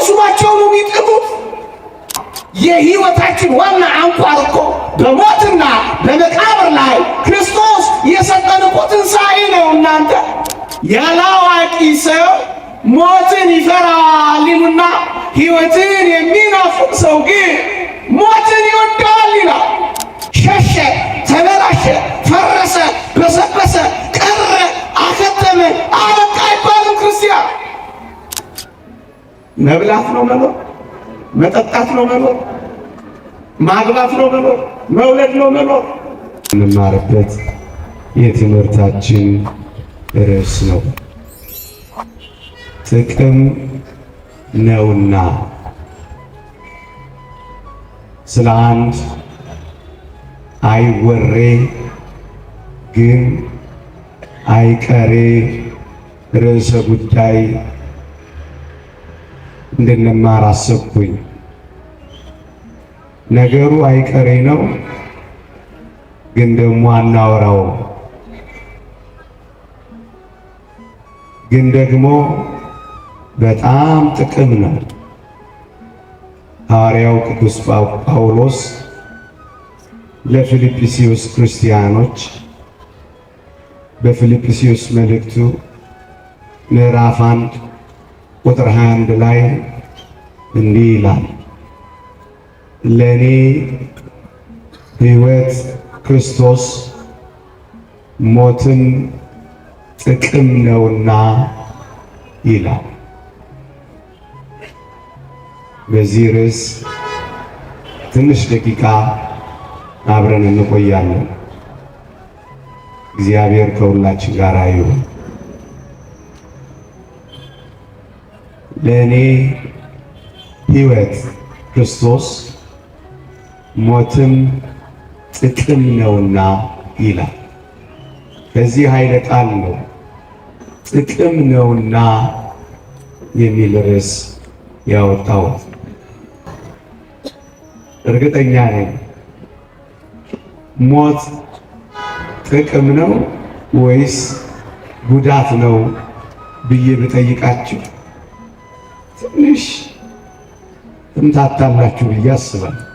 በመስሏቸው ነው የሚጥሉት። የሕይወታችን ዋና አንኳር እኮ በሞትና በመቃብር ላይ ክርስቶስ የሰጠን እኮ ትንሣኤ ነው። እናንተ ያላዋቂ ሰው ሞትን ይፈራል ይሉና ሕይወትን የሚናፍቅ ሰው ግን ሞትን ይወደዋል ይላል። ሸሸ፣ ተበላሸ፣ ፈረሰ፣ በሰበሰ፣ ቀረ፣ አከተመ፣ አበቃ አይባልም። ክርስቲያን መብላት ነው መኖር፣ መጠጣት ነው መኖር፣ ማግባት ነው መኖር፣ መውለድ ነው መኖር። እንማርበት የትምህርታችን ርዕስ ነው ጥቅም ነውና። ስለ አንድ አይወሬ ግን አይቀሬ ርዕሰ ጉዳይ እንድንማር አሰብኩኝ። ነገሩ አይቀሬ ነው፣ ግን ደግሞ አናወራው። ግን ደግሞ በጣም ጥቅም ነው። ሐዋርያው ቅዱስ ጳውሎስ ለፊልጵስዩስ ክርስቲያኖች በፊልጵስዩስ መልእክቱ ምዕራፍ 1 ቁጥር 21 ላይ እንዲህ ይላል፣ ለእኔ ሕይወት ክርስቶስ ሞትም ጥቅም ነውና ይላል። በዚህ ርዕስ ትንሽ ደቂቃ አብረን እንቆያለን። እግዚአብሔር ከሁላችን ጋር ይሁን። ለእኔ ሕይወት ክርስቶስ ሞትም ጥቅም ነውና ይላል። ከዚህ ኃይለ ቃል ነው ጥቅም ነውና የሚል ርዕስ ያወጣው። እርግጠኛ ነኝ ሞት ጥቅም ነው ወይስ ጉዳት ነው ብዬ ብጠይቃችሁ ትንሽ ትምታታላችሁ ብዬ አስባለሁ።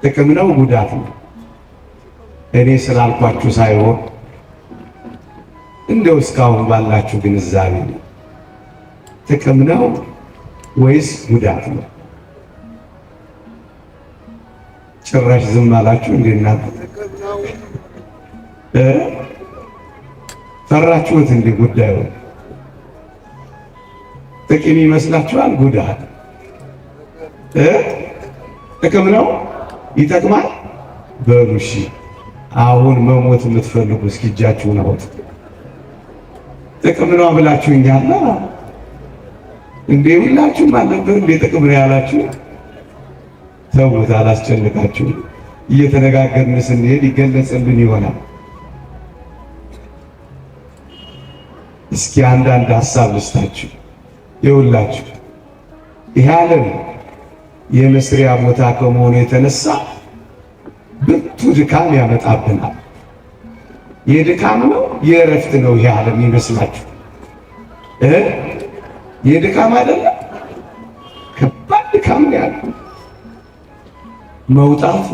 ጥቅም ነው ጉዳት ነው እኔ ስላልኳችሁ ሳይሆን እንደው እስካሁን ባላችሁ ግንዛቤ ጥቅም ነው ወይስ ጉዳት ነው? ጭራሽ ዝም አላችሁ እንዴ እናንተ? ፈራችሁት እንዴ? ጉዳዩ ጥቅም ይመስላችኋል? ጉዳት ጥቅም ነው? ይጠቅማል? በሉ እሺ፣ አሁን መሞት የምትፈልጉ እስኪ እጃችሁን አውጡ። ጥቅም ነው ብላችሁኛል እንዴ? ሁላችሁም አልነበር እንዴ ጥቅም ነው ያላችሁ? ተውት፣ አላስጨንቃችሁ። እየተነጋገርን ስንሄድ ይገለጽልን ይሆናል። እስኪ አንዳንድ ሀሳብ ልስጣችሁ። ይኸውላችሁ ይህ ዓለም የመስሪያ ቦታ ከመሆኑ የተነሳ ብርቱ ድካም ያመጣብናል። የድካም ነው የእረፍት ነው ይህ ዓለም ይመስላችሁ? የድካም አይደለም፣ ከባድ ድካም ነው ያለው። መውጣቱ፣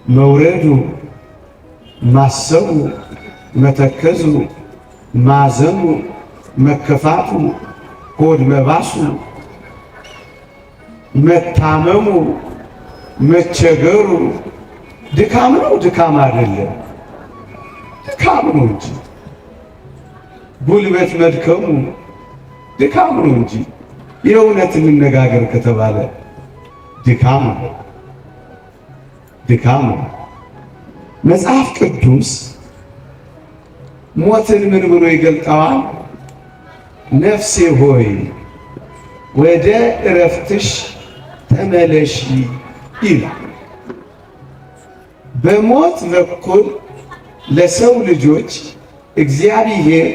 መውረዱ፣ ማሰቡ፣ መተከዙ፣ ማዘኑ፣ መከፋቱ፣ ሆድ መባሱ፣ መታመሙ፣ መቸገሩ ድካም ነው? ድካም አይደለም፣ ድካም ነው እንጂ። ጉልበት መድከሙ ድካም ነው እንጂ። የእውነት እንነጋገር ከተባለ ድካም ነው፣ ድካም ነው። መጽሐፍ ቅዱስ ሞትን ምን ብሎ ይገልጠዋል? ነፍሴ ሆይ ወደ እረፍትሽ ተመለሺ ይላል። በሞት በኩል ለሰው ልጆች እግዚአብሔር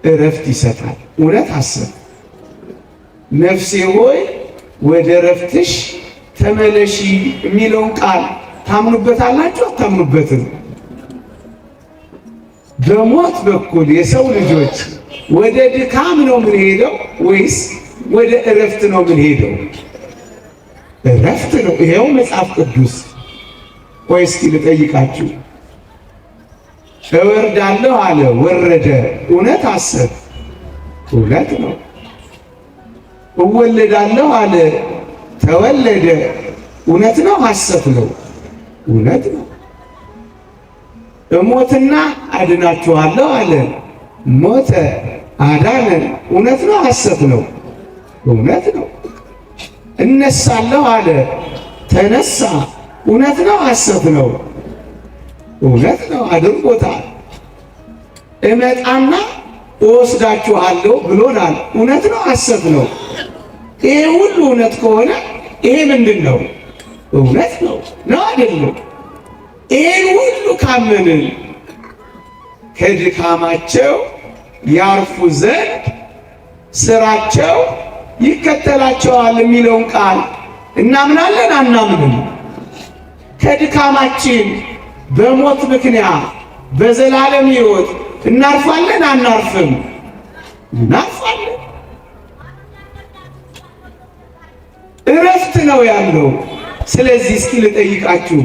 እረፍት ይሰጣል። እውነት አሰብ። ነፍሴ ሆይ ወደ እረፍትሽ ተመለሺ የሚለውን ቃል ታምኑበታላችሁ? አታምኑበትም? በሞት በኩል የሰው ልጆች ወደ ድካም ነው የምንሄደው ወይስ ወደ እረፍት ነው የምንሄደው? እረፍት ነው። ይሄው መጽሐፍ ቅዱስ። ቆይ እስኪ ልጠይቃችሁ። እወርዳለሁ አለ፣ ወረደ። እውነት ሐሰት? እውነት ነው። እወለዳለሁ አለ፣ ተወለደ። እውነት ነው ሐሰት ነው? እውነት ነው። እሞትና አድናችኋለሁ አለ፣ ሞተ፣ አዳነ። እውነት ነው ሐሰት ነው? እውነት ነው። እነሳለሁ አለ፣ ተነሳ። እውነት ነው ሐሰት ነው? እውነት ነው። አድርጎታል። እመጣና እወስዳችኋለሁ ብሎናል። እውነት ነው ሐሰት ነው? ይሄ ሁሉ እውነት ከሆነ ይሄ ምንድን ነው? እውነት ነው ነው አይደለም? ይሄን ሁሉ ካመንን ከድካማቸው ያርፉ ዘንድ ስራቸው ይከተላቸዋል የሚለውን ቃል እናምናለን አናምንም? ከድካማችን በሞት ምክንያት በዘላለም ሕይወት እናርፋለን አናርፍም? እናርፋለን። እረፍት ነው ያለው። ስለዚህ እስኪ ልጠይቃችሁ፣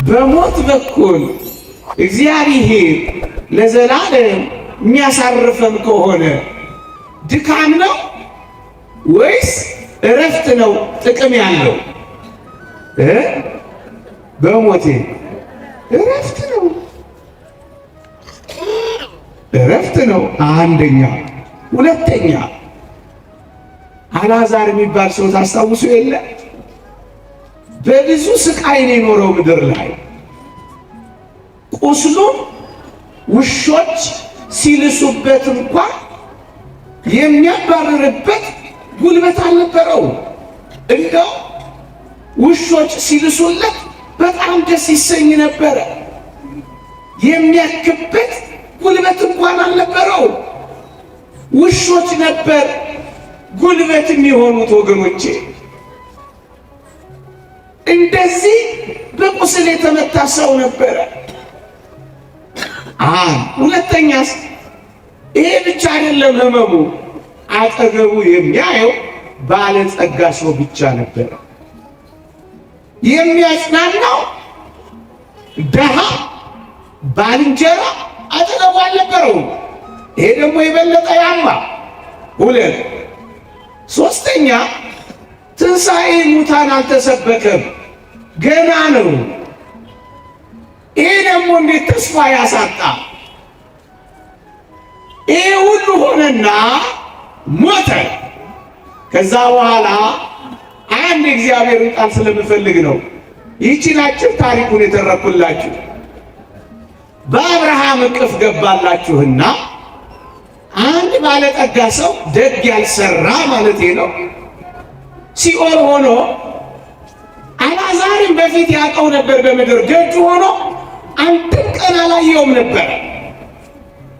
በሞት በኩል እግዚአብሔር ለዘላለም የሚያሳርፈን ከሆነ ድካም ነው ወይስ እረፍት ነው ጥቅም ያለው? በሞቴ እረፍት ነው፣ እረፍት ነው። አንደኛ። ሁለተኛ አልዓዛር የሚባል ሰው ታስታውሱ የለ? በብዙ ስቃይ ነው የኖረው ምድር ላይ። ቁስሉን ውሾች ሲልሱበት እንኳን የሚያባርርበት ጉልበት አልነበረው። እንደው ውሾች ሲልሱለት በጣም ደስ ይሰኝ ነበረ። የሚያክበት ጉልበት እንኳን አልነበረው። ውሾች ነበር ጉልበት የሚሆኑት ወገኖቼ። እንደዚህ በቁስል የተመታ ሰው ነበረ። ሁለተኛስ ይሄ ብቻ አይደለም ህመሙ። አጠገቡ የሚያየው ባለጸጋ ሰው ብቻ ነበረ። የሚያጽናናው ደሃ ባልንጀራ አጠገቡ አልነበረውም። ይሄ ደግሞ የበለጠ ያማ። ሁለት ሶስተኛ ትንሣኤ ሙታን አልተሰበከም፣ ገና ነው። ይሄ ደግሞ እንዴት ተስፋ ያሳጣ! ይሄ ሁሉ ሆነና ሞተ። ከዛ በኋላ አንድ እግዚአብሔርን ቃል ስለምፈልግ ነው ይህችን አጭር ታሪኩን የተረኩላችሁ። በአብርሃም እቅፍ ገባላችሁና አንድ ባለጠጋ ሰው ደግ ያልሰራ ማለት ነው ሲኦል ሆኖ አልዓዛርን በፊት ያውቀው ነበር። በምድር ደጁ ሆኖ አንድም ቀን አላየውም ነበር።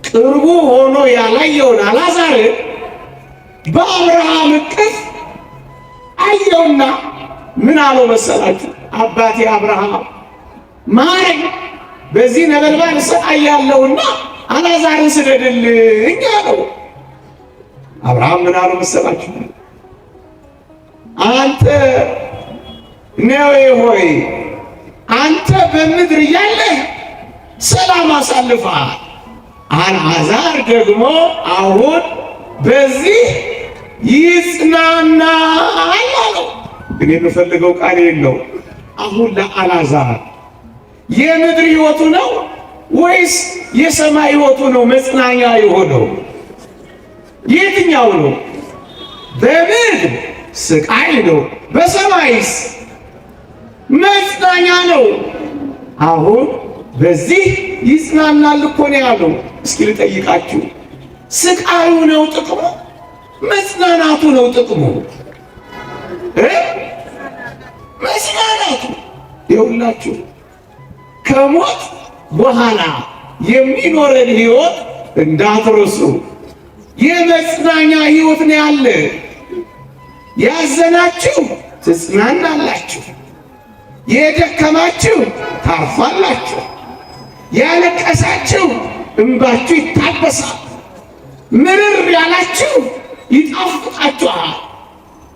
ቅርቡ ሆኖ ያላየውን አልዓዛርን በአብርሃም እቅፍ አየውና ምን አለው መሰላችሁ? አባቴ አብርሃም ማረኝ፣ በዚህ ነበልባል እሰቃያለሁና አልዓዛርን ስደድልኝ አለው። አብርሃም ምን አለው መሰላችሁ? አንተ ነዌ ሆይ አንተ በምድር እያለህ ሰላም አሳልፈሃል። አልዓዛር ደግሞ አሁን በዚህ ይጽናናል አለው። እኔ የምፈልገው ቃል የለው። አሁን ለአልዓዛር የምድር ሕይወቱ ነው ወይስ የሰማይ ሕይወቱ ነው መጽናኛ የሆነው? የትኛው ነው? በምድር ስቃይ ነው፣ በሰማይስ መጽናኛ ነው። አሁን በዚህ ይጽናናል እኮ ነው ያለው። እስኪ ልጠይቃችሁ፣ ስቃዩ ነው ጥቅሙ? መጽናናቱ ነው ጥቅሙ? መጽናናቱ። ይኸውላችሁ ከሞት በኋላ የሚኖረን ሕይወት እንዳትረሱ። የመጽናኛ ሕይወት ነው ያለ። ያዘናችሁ ትጽናናላችሁ፣ የደከማችሁ ታርፋላችሁ፣ ያለቀሳችሁ እንባችሁ ይታበሳል፣ ምርር ያላችሁ ይጣፍጣችኋል።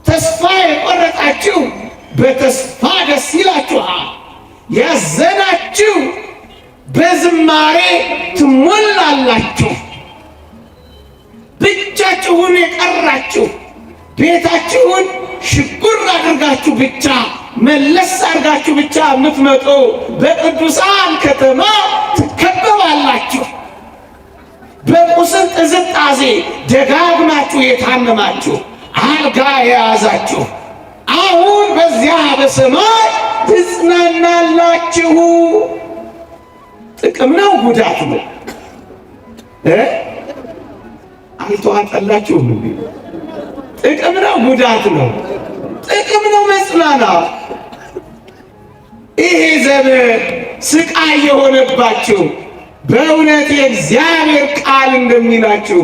ተስፋ የቆረጣችሁ በተስፋ ደስ ይላችኋል። ያዘናችሁ በዝማሬ ትሞላላችሁ። ብቻችሁን የቀራችሁ ቤታችሁን ሽጉር አድርጋችሁ ብቻ መለስ አድርጋችሁ ብቻ የምትመጡ በቅዱሳን ከተማ ትከበባላችሁ። በቁስል ጥዝጣዜ ደጋግማችሁ የታመማችሁ አልጋ የያዛችሁ አሁን በዚያ በሰማይ ትጽናናላችሁ። ጥቅም ነው ጉዳት ነው? አልተዋጠላችሁም እንዴ? ጥቅም ነው ጉዳት ነው? ጥቅም ነው መጽናናት። ይሄ ዘመን ስቃይ የሆነባችሁ በእውነት የእግዚአብሔር ቃል እንደሚላችሁ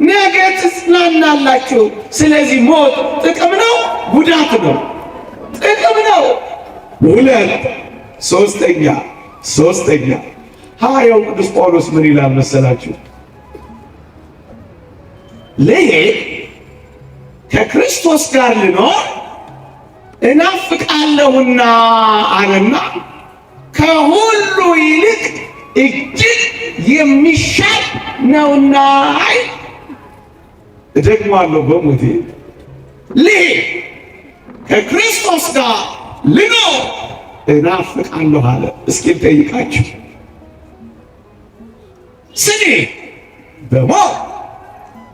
ነገ ትጽናናላችሁ። ስለዚህ ሞት ጥቅም ነው ጉዳት ነው? ጥቅም ነው። ሁለት ሶስተኛ ሐዋርያው ቅዱስ ጳውሎስ ምን ይላል መሰላችሁ? ልሄድ ከክርስቶስ ጋር ልኖር እናፍቃለሁና አለና ከሁሉ ይልቅ እጅግ የሚሻል ነውና። እደግማለሁ በሞቴ ልሄድ ከክርስቶስ ጋር ልኖር እናፍቃለሁ አለ። እስኪ ልጠይቃችሁ፣ ስኔ በሞት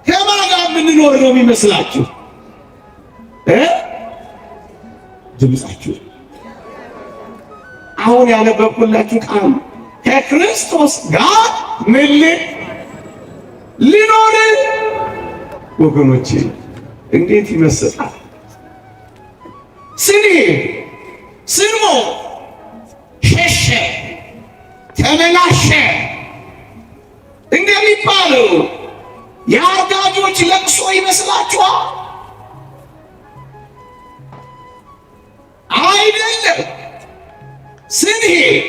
ከማን ጋር የምንኖር ነው የሚመስላችሁ? ድምፃችሁ አሁን ያነበብኩላችሁ ቃል ከክርስቶስ ጋር ምን ልኖር? ወገኖቼ እንዴት ይመስላል? ስንሞት ሸሸ፣ ተበላሸ እንደሚባለው የአርጋጆች ለቅሶ ይመስላችኋል? አይደለም። ስንሄድ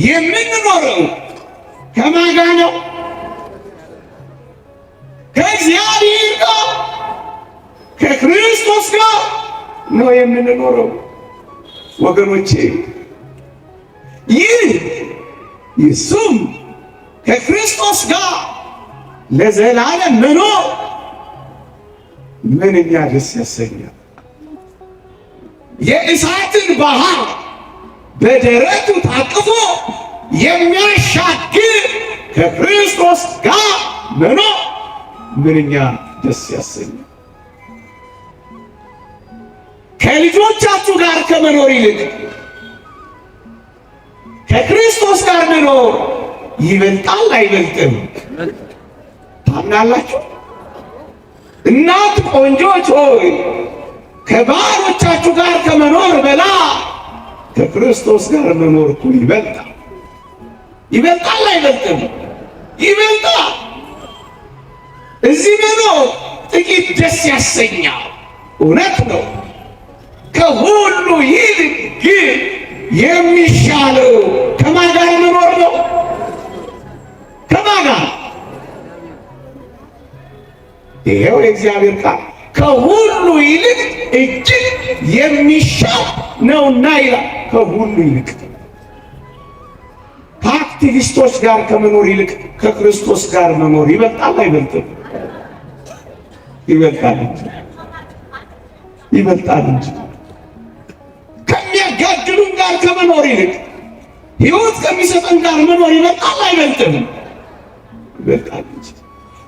የምንኖረው ከማን ጋር ነው? ከእግዚአብሔር ጋር ከክርስቶስ ጋር ነው የምንኖረው። ወገኖቼ ይሱም ከክርስቶስ ጋር ለዘላለም መኖር ምንኛ ደስ ያሰኛል። የእሳትን ባህር በደረቱ ታቅፎ የሚያሻግር ከክርስቶስ ጋር መኖር ምንኛ ደስ ያሰኛል። ከልጆቻችሁ ጋር ከመኖር ይልቅ ከክርስቶስ ጋር መኖር ይበልጣል አይበልጥም? ታምናላችሁ? እናት ቆንጆች ሆይ ከባሎቻችሁ ጋር ከመኖር በላይ ከክርስቶስ ጋር መኖር እኮ ይበልጣል። ይበልጣል አይበልጥም? ይበልጣል። እዚህ መኖር ጥቂት ደስ ያሰኛል፣ እውነት ነው። ከሁሉ ይልቅ ግን የሚሻለው ከማን ጋር መኖር ነው? ከማን ጋር? ይሄው የእግዚአብሔር ቃል ከሁሉ ይልቅ እጅግ የሚሻል ነውና ይላል። ከሁሉ ይልቅ ከአክቲቪስቶች ጋር ከመኖር ይልቅ ከክርስቶስ ጋር መኖር ይበልጣል አይበልጥም? ይበልጣል እንጂ ይበልጣል እንጂ። ከሚያጋድሉን ጋር ከመኖር ይልቅ ሕይወት ከሚሰጠን ጋር መኖር ይበልጣል አይበልጥም? ይበልጣል እንጂ።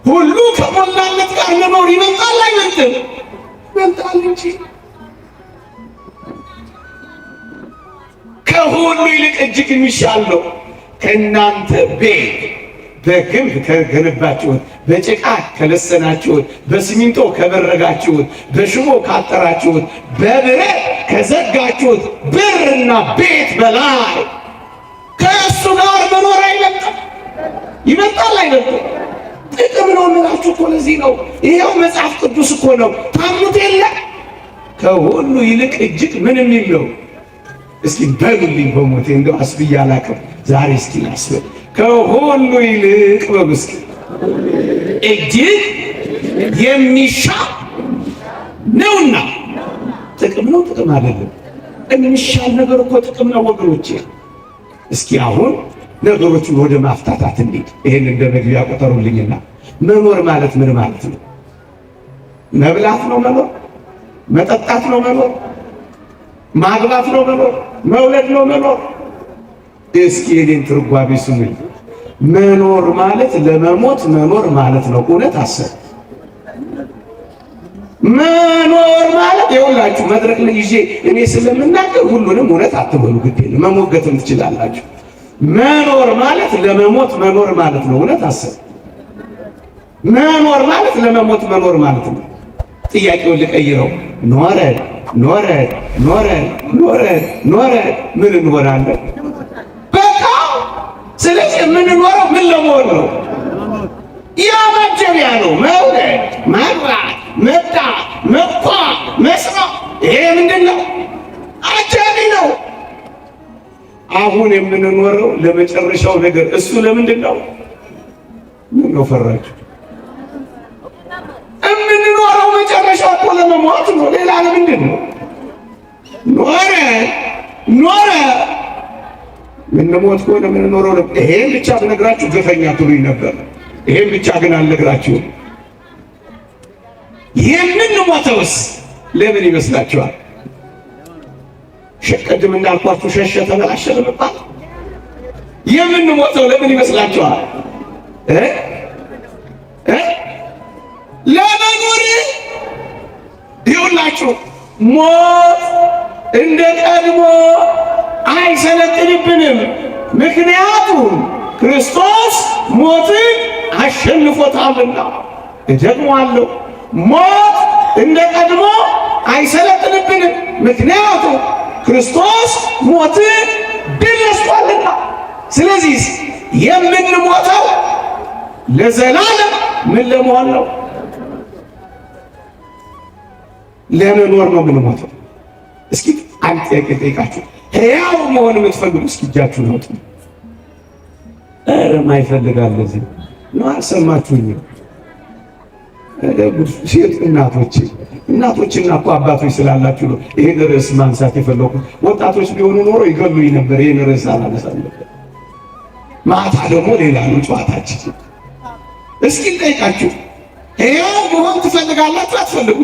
ሁሉ ከሞላለት ጋር መኖር ይበልጣል አይበልጥም? ይበልጣል እንጂ። ከሁሉ ይልቅ እጅግ የሚሻል ነው። ከእናንተ ቤት በግንብ ከገነባችሁት፣ በጭቃ ከለሰናችሁት፣ በሲሚንቶ ከበረጋችሁት፣ በሽቦ ካጠራችሁት፣ በብረት ከዘጋችሁት ብርና ቤት በላይ ከእሱ ጋር መኖር አይበልጥም? ይበልጣል አይበልጥም? ጥቅም ነው የምላችሁ እኮ ለዚህ ነው። ይሄው መጽሐፍ ቅዱስ እኮ ነው። ታምኑት የለ ከሁሉ ይልቅ እጅግ ምን የሚል ነው? እስኪ በሉልኝ በሞቴ እንደው አስብዬ አላውቅም። ዛሬ እስኪ ላስብ። ከሁሉ ይልቅ በሉ እስኪ እጅግ የሚሻል ነውና። ጥቅም ነው ጥቅም አይደለም? የሚሻል ነገር እኮ ጥቅም ነው ወገኖቼ። እስኪ አሁን ነገሮችን ወደ ማፍታታት እንሂድ። ይሄን እንደ መግቢያ ቆጠሩልኝና መኖር ማለት ምን ማለት ነው? መብላት ነው መኖር? መጠጣት ነው መኖር? ማግባት ነው መኖር? መውለድ ነው መኖር? እስኪ የኔን ትርጓሜ ስሙኝ። መኖር ማለት ለመሞት መኖር ማለት ነው። እውነት አሰብ መኖር ማለት ይኸውላችሁ፣ መድረክ ላይ ይዤ እኔ ስለምናገር ሁሉንም እውነት አትበሉ፣ ግድ የለም መሞገትም ትችላላችሁ። መኖር ማለት ለመሞት መኖር ማለት ነው። እውነት አሰብ መኖር ማለት ለመሞት መኖር ማለት ነው። ጥያቄውን ልቀይረው። ኖረ ኖረ ኖረ ኖረ ኖረ ምን እንሆናለን? በቃ ስለዚህ የምንኖረው ምን ለመሆን ነው? ያ ማጀቢያ ነው። መውለድ፣ ማግባት፣ መብላት፣ መኳ፣ መስራት፣ ይሄ ምንድን ነው? አጃቢ ነው። አሁን የምንኖረው ለመጨረሻው ነገር እሱ ለምንድን ነው? ምን ነው ፈራችሁ? የምንኖረው መጨረሻው እኮ ለመሞት ነው። ሌላ ለምንድን ነው? ኖረ ኖረ ምንሞት ከሆነ የምንኖረው ነው። ይሄን ብቻ ብነግራችሁ ግፈኛ ትሉኝ ነበር። ይሄን ብቻ ግን አልነግራችሁም። የምንሞተውስ ለምን ይመስላችኋል? ቅድም እንዳልኳችሁ ሸሸ ተበላሸ ለመባል የምንሞተው ለምን ይመስላችኋል? ለመኖር። ይኸውላችሁ ሞት እንደ ቀድሞ አይሰለጥንብንም። ምክንያቱም ክርስቶስ ሞትን አሸንፎታልና። እደግመዋለሁ፣ ሞት እንደ ቀድሞ አይሰለጥንብንም። ምክንያቱም ክርስቶስ ሞትን ድል ነስቷልና። ስለዚህ የምንሞተው ለዘላለም ምን ለመሆን ነው? ለመኖር ነው የምንሞተው። እስኪ አንድ ጥያቄ ጠይቃችሁ፣ ሕያው መሆን የምትፈልጉ እስኪ እጃችሁን አውጡ። ኧረ ማይፈልጋል ለዚህ ነው። አልሰማችሁኝም? ሴት እናቶችና እኮ አባቶች ስላላችሁ ነው ይሄን ርዕስ ማንሳት የፈለኩት። ወጣቶች ቢሆኑ ኖሮ ይገሉኝ ነበር። ይሄን ርዕስ አላነሳም ነበር። ማታ ደግሞ ሌላ ነው ጨዋታችን። እስኪ ጠይቃችሁ፣ ሕያው መሆን ትፈልጋላችሁ አትፈልጉ?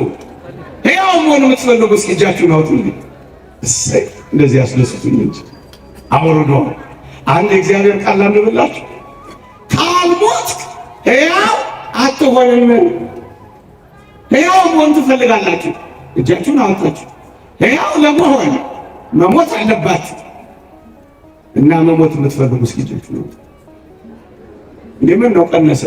ሕያው መሆን የምትፈልጉ እስኪ እጃችሁን አውጡልኝ። እሰይ እንደዚህ ያስደስቱኝ እንጂ አውርዶ አንድ የእግዚአብሔር ቃል ላንብብላችሁ። ካልሞት ሕያው አትሆንም። ሕያው መሆን ትፈልጋላችሁ? እጃችሁን አወጣችሁ። ሕያው ለመሆን መሞት አለባችሁ እና መሞት የምትፈልጉ እስኪ እጃችሁን አውጡ። እንደምን ነው ቀነሰ?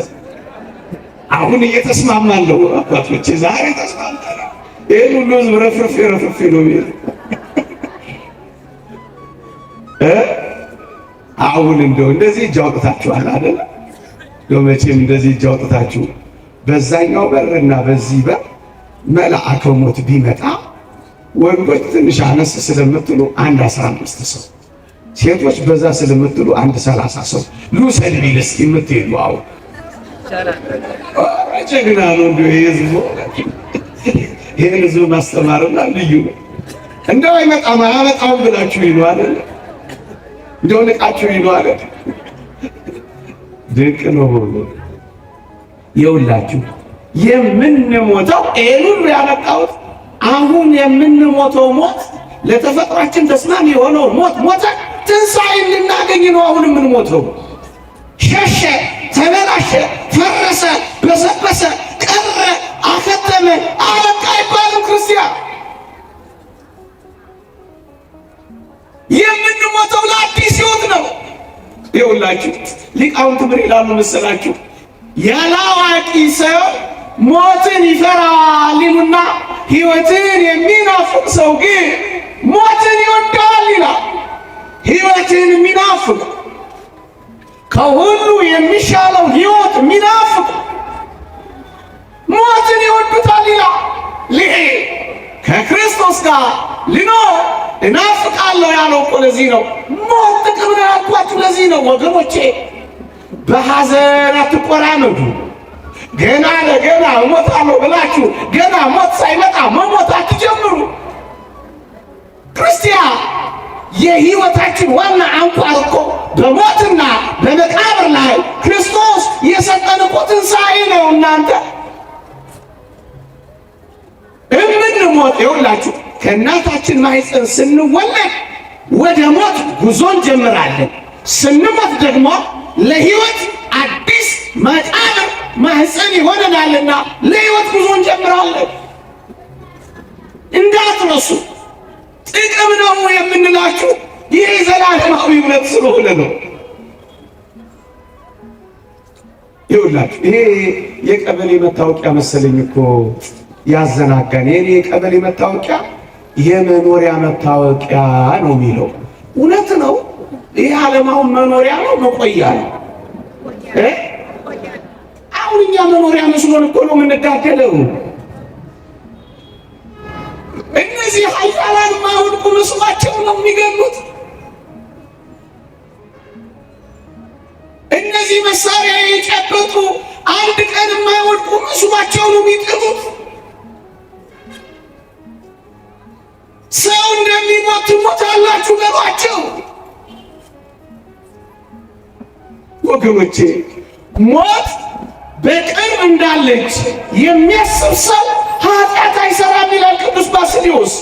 አሁን እየተስማማለሁ አባቶቼ፣ ዛሬ ተስማምተናል። ይሄን ሁሉ ህዝብ ረፍረፍ ነው የሚል አሁን እንደዚህ እጅ አውጥታችኋል አይደል? መቼም እንደዚህ እጅ አውጥታችሁ በዛኛው በርና በዚህ በር መልአከ ሞት ቢመጣ ወንዶች ትንሽ አነስ ስለምትሉ አንድ 15 ሰው፣ ሴቶች በዛ ስለምትሉ አንድ 30 ሰው ልውሰድ ቢል እስኪ የምትሄዱ አሁን ጀግና ነው። ይሄን ህዝብ ማስተማርና ልዩ ነው። እንደው አይመጣም አያመጣውም ብላችሁ ይሉ አይደል? እንደው ንቃችሁ ይሉ አይደል? ድንቅ ነው። የውላችሁ የምንሞተው ይሄን ሁሉ ያመጣሁት አሁን የምንሞተው ሞት ለተፈጥሯችን ተስማሚ የሆነው ሞት ሞተ ትንሣኤ እንድናገኝ ነው። አሁን የምንሞተው ሸሸ፣ ተበላሸ፣ ፈረሰ፣ በሰበሰ፣ ቀረ፣ አከተመ፣ አበቃ አይባልም። ክርስቲያን የምንሞተው ለአዲስ ሕይወት ነው። ይኸውላችሁ ሊቃውንት ምን ይላሉ መሰላችሁ? ያላዋቂ ሰው ሞትን ይፈራል ይሉና ሕይወትን የሚናፍቅ ሰው ግን ሞትን ይወዳል ይላል። ሕይወትን የሚናፍቅ ከሁሉ የሚሻለው ሕይወት የሚናፍቅ ሞትን ይወዱታል ይላል። ልሄድ ከክርስቶስ ጋር ልኖር እናፍቃለሁ ያለው እኮ ለዚህ ነው። ሞት ጥቅም ነው ያልኳችሁ ለዚህ ነው ወገኖቼ። በሐዘን አትቆራመዱ። ገና ለገና እሞታለሁ ብላችሁ ገና ሞት ሳይመጣ መሞት አትጀምሩ። ክርስቲያን የሕይወታችን ዋና አንኳር እኮ በሞትና በመቃብር ላይ ክርስቶስ የሰጠን እኮ ትንሣኤ ነው። እናንተ እምንሞት ይኸውላችሁ ከእናታችን ማኅፀን ስንወለድ ወደ ሞት ጉዞ እንጀምራለን። ስንሞት ደግሞ ለሕይወት አዲስ መቃብር ማኅፀን ይሆነናልና ለሕይወት ጉዞ እንጀምራለን። እንዳትረሱ። ጥቅም ነው የምንላችሁ ይህ ዘላለማዊ እውነት ስለሆነ ነው። ይኸውላችሁ ይሄ የቀበሌ መታወቂያ መሰለኝ እኮ ያዘናጋን። ይሄ የቀበሌ መታወቂያ የመኖሪያ መታወቂያ ነው የሚለው እውነት ነው። ይህ ዓለም አሁን መኖሪያ ነው መቆያ ነው። አሁን እኛ መኖሪያ መስሎን እኮ ነው የምንጋደለው። እነዚህ ኃያላን የማይወድቁ መስሏቸው ነው የሚገሉት። እነዚህ መሳሪያ የጨበጡ አንድ ቀን የማይወድቁ መስሏቸው ነው የሚጥሉት። ሰው እንደሚሞት ትሞታላችሁ በሏቸው። ወገኖቼ ሞት በቅርብ እንዳለች የሚያስብ ሰው ኃጢአት አይሰራም ይላል ቅዱስ ባስልዮስ።